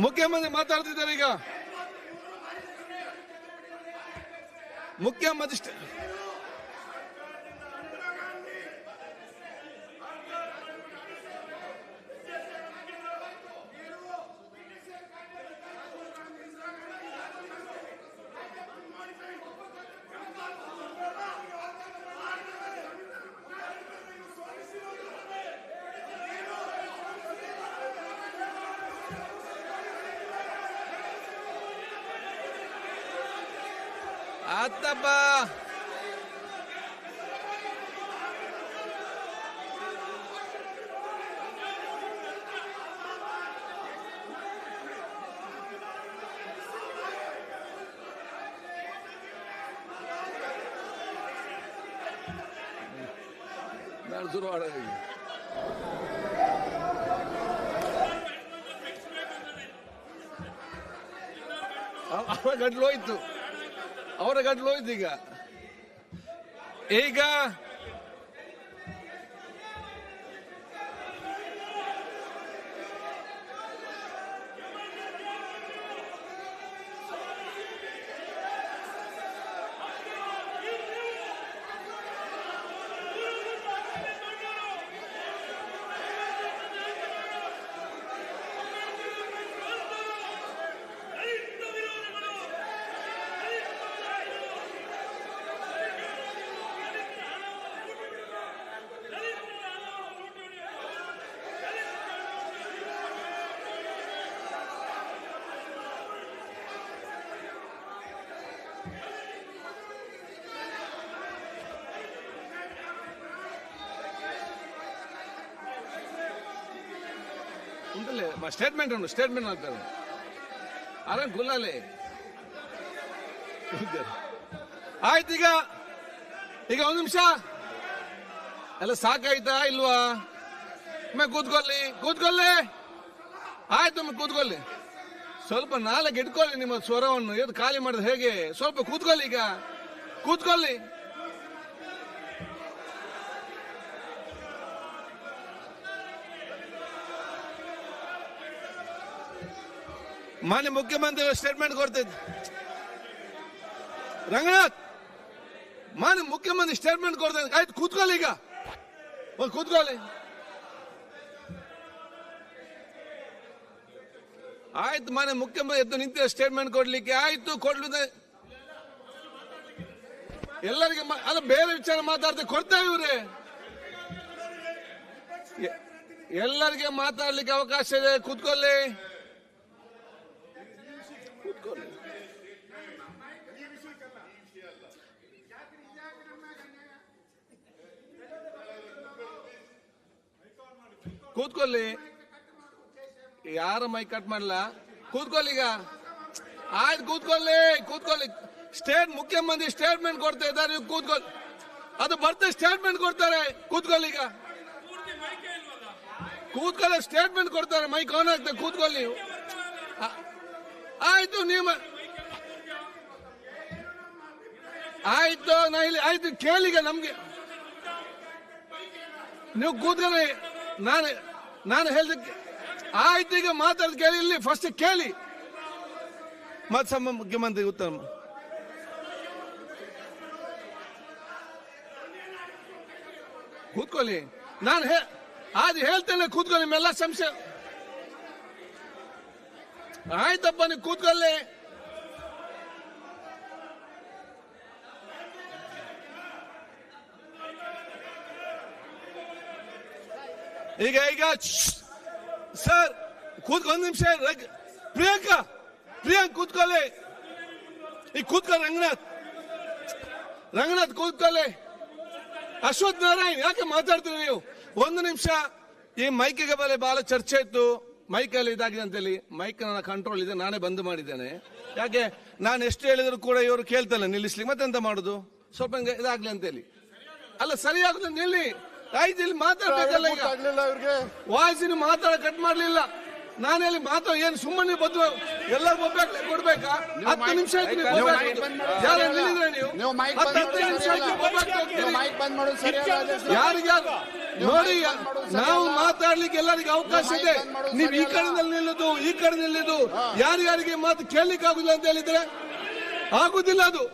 ಮುಖ್ಯಮಂತ್ರಿ ಮಾತಾಡ್ತಿದ್ದಾರೆ ಈಗ. ಮುಖ್ಯಮಂತ್ರಿ ಆತಪ್ಪ ನಾನು ಶುರು ಮಾಡೋದು. ಅವರ ಗಂಟ್ಲು ಹೋಯ್ತು, ಅವರ ಗಂಟ್ಲು ಹೋಯ್ತು. ಈಗ ಸ್ಟೇಟ್ಮೆಂಟ್ ಉಂಟು, ಸ್ಟೇಟ್ಮೆಂಟ್ ಮಾಡ್ತಾರೆ ಆರಾಮ್ ಗುಲ್ಲಾಲೆ. ಆಯ್ತು, ಈಗ ಒಂದು ನಿಮಿಷ ಎಲ್ಲ ಸಾಕಾಯ್ತಾ ಇಲ್ವಾ? ಕೂತ್ಕೊಳ್ಳಿ. ಆಯ್ತು, ಕೂತ್ಕೊಳ್ಳಿ. ಸ್ವಲ್ಪ ನಾಲ್ಕು ಇಟ್ಕೊಳ್ಳಿ ನಿಮ್ಮ ಸ್ವರವನ್ನು. ಏನು ಖಾಲಿ ಮಾಡಿದ್ರೆ ಹೇಗೆ? ಸ್ವಲ್ಪ ಕೂತ್ಕೊಳ್ಳಿ. ಈಗ ಕೂತ್ಕೊಳ್ಳಿ. ಮಾನ್ಯ ಮುಖ್ಯಮಂತ್ರಿ ಸ್ಟೇಟ್ಮೆಂಟ್ ಕೊಡ್ತಿದ್ದೆ. ರಂಗನಾಥ್, ಮಾನ್ಯ ಮುಖ್ಯಮಂತ್ರಿ ಸ್ಟೇಟ್ಮೆಂಟ್ ಕೊಡ್ತಿದ್ದೆ. ಆಯ್ತು, ಕೂತ್ಕೊಳ್ಳಿ. ಈಗ ಕೂತ್ಕೊಳ್ಳಿ. ಆಯ್ತು, ಮಾನ್ಯ ಮುಖ್ಯಮಂತ್ರಿ ಎದ್ದು ನಿಂತಿರೋ ಸ್ಟೇಟ್ಮೆಂಟ್ ಕೊಡ್ಲಿಕ್ಕೆ. ಆಯ್ತು, ಕೊಡ್ಲಿದೆ. ಎಲ್ಲರಿಗೆ ಅಲ್ಲ, ಬೇರೆ ವಿಚಾರ ಮಾತಾಡ್ತಾರೆ, ಕೊಡ್ತಾ ಇವ್ರೆ. ಎಲ್ಲರಿಗೆ ಮಾತಾಡ್ಲಿಕ್ಕೆ ಅವಕಾಶ ಇದೆ. ಕೂತ್ಕೊಳ್ಳಿ. ಕೂತ್ಕೊಳ್ಳಿ. ಯಾರ ಮೈ ಕಟ್ ಮಾಡಲ್ಲ. ಕೂತ್ಕೊಳ್ಳಿ. ಈಗ ಆಯ್ತು, ಕೂತ್ಕೊಳ್ಳಿ. ಮುಖ್ಯಮಂತ್ರಿ ಸ್ಟೇಟ್ಮೆಂಟ್ ಕೊಡ್ತಾ ಇದ್ದಾರೆ. ನೀವು ಕೂತ್ಕೊಳ್ಳಿ. ಅದು ಬರ್ತಾರೆ, ಸ್ಟೇಟ್ಮೆಂಟ್ ಕೊಡ್ತಾರೆ. ಕೂತ್ಕೊಳ್ಳಿ. ಈಗ ಕೂತ್ಕೊಳ್ಳಿ. ಸ್ಟೇಟ್ಮೆಂಟ್ ಕೊಡ್ತಾರೆ. ಮೈಕ್ ಆನ್ ಆಗ್ತದೆ. ಕೂತ್ಕೊಳ್ಳಿ. ಆಯ್ತು, ನೀವು ಆಯ್ತು, ಆಯ್ತು, ಕೇಳಿಗ ನಮ್ಗೆ ನೀವು ಕೂತ್ಕೊಳ್ಳಿ. ನಾನು ಹೇಳಿದಕ್ಕೆ ಆಯ್ತು. ಈಗ ಮಾತಾಡ್ ಕೇಳಿ. ಇಲ್ಲಿ ಫಸ್ಟ್ ಕೇಳಿ, ಮತ್ತೆ ಮುಖ್ಯಮಂತ್ರಿ ಉತ್ತರ. ಕೂತ್ಕೊಳ್ಳಿ. ನಾನು ಅದು ಹೇಳ್ತೇನೆ. ಕೂತ್ಕೊಳ್ಳಿ. ನಿಮ್ಮೆಲ್ಲ ಸಂಶಯ ಆಯ್ತಪ್ಪ, ನೀವು ಕೂತ್ಕೊಳ್ಳಿ. ಈಗ ಸರ್ ಒಂದು ನಿಮಿಷ. ಪ್ರಿಯಾಂಕಾ ಕೂತ್ಕೊಳ್ಳಿ. ಈಗ ಕೂತ್ಕೊಳ್ಳಿ. ರಂಗನಾಥ್ ಕೂತ್ಕೊಳ್ಳಿ. ಅಶ್ವಥ್ ನಾರಾಯಣ್, ಯಾಕೆ ಮಾತಾಡ್ತೀರಿ ನೀವು? ಒಂದು ನಿಮಿಷ. ಈ ಮೈಕಿಗೆ ಬಹಳ ಚರ್ಚೆ ಇತ್ತು. ಮೈಕಲ್ಲಿ ಇದಾಗಿದೆ ಅಂತೇಳಿ. ಮೈಕ್ ನನ್ನ ಕಂಟ್ರೋಲ್ ಇದೆ, ನಾನೇ ಬಂದ್ ಮಾಡಿದ್ದೇನೆ. ಯಾಕೆ ನಾನು ಎಷ್ಟು ಹೇಳಿದ್ರು ಕೂಡ ಇವರು ಕೇಳ್ತಲ್ಲ ನಿಲ್ಲಿಸ್ಲಿಕ್ಕೆ. ಮತ್ತೆಂತ ಮಾಡುದು? ಸ್ವಲ್ಪ ಇದಾಗ್ಲಿ ಅಂತೇಳಿ. ಅಲ್ಲ, ಸರಿಯಾಗುತ್ತೆ, ನಿಲ್ಲಿ. ಆಯ್ತು, ಇಲ್ಲಿ ಮಾತಾಡ್ಬೇಕಲ್ಲ. ಈಗ ವಾಯ್ಸಿನ ಮಾತಾಡ ಕಟ್ ಮಾಡ್ಲಿಲ್ಲ. ನಾನು ಹೇಳಿ ಮಾತು ಏನು ಸುಮ್ಮನೆ ಬದ್ದು ಎಲ್ಲ ಒಬ್ಬಾಗ್ಲೇ ಕೊಡ್ಬೇಕಾ? 10 ನಿಮಿಷ ಆಯ್ತು ನೀವು ಯಾರು ನಿಲ್ಲಿದ್ರೆ ನೀವು 10 ನಿಮಿಷ ಆಯ್ತು ಯಾರಿಗಾರು ನೋಡಿ, ನಾವು ಮಾತಾಡ್ಲಿಕ್ಕೆ ಎಲ್ಲರಿಗೂ ಅವಕಾಶ ಇದೆ. ನೀವು ಈ ಕಡೆದಲ್ಲಿ ನಿಲ್ಲುದು ಈ ಕಡೆ ನಿಲ್ಲುದು ಯಾರ್ಯಾರಿಗೆ ಮಾತು ಕೇಳಲಿಕ್ಕೆ ಆಗುದಿಲ್ಲ ಅಂತ ಹೇಳಿದ್ರೆ ಆಗುದಿಲ್ಲ. ಅದು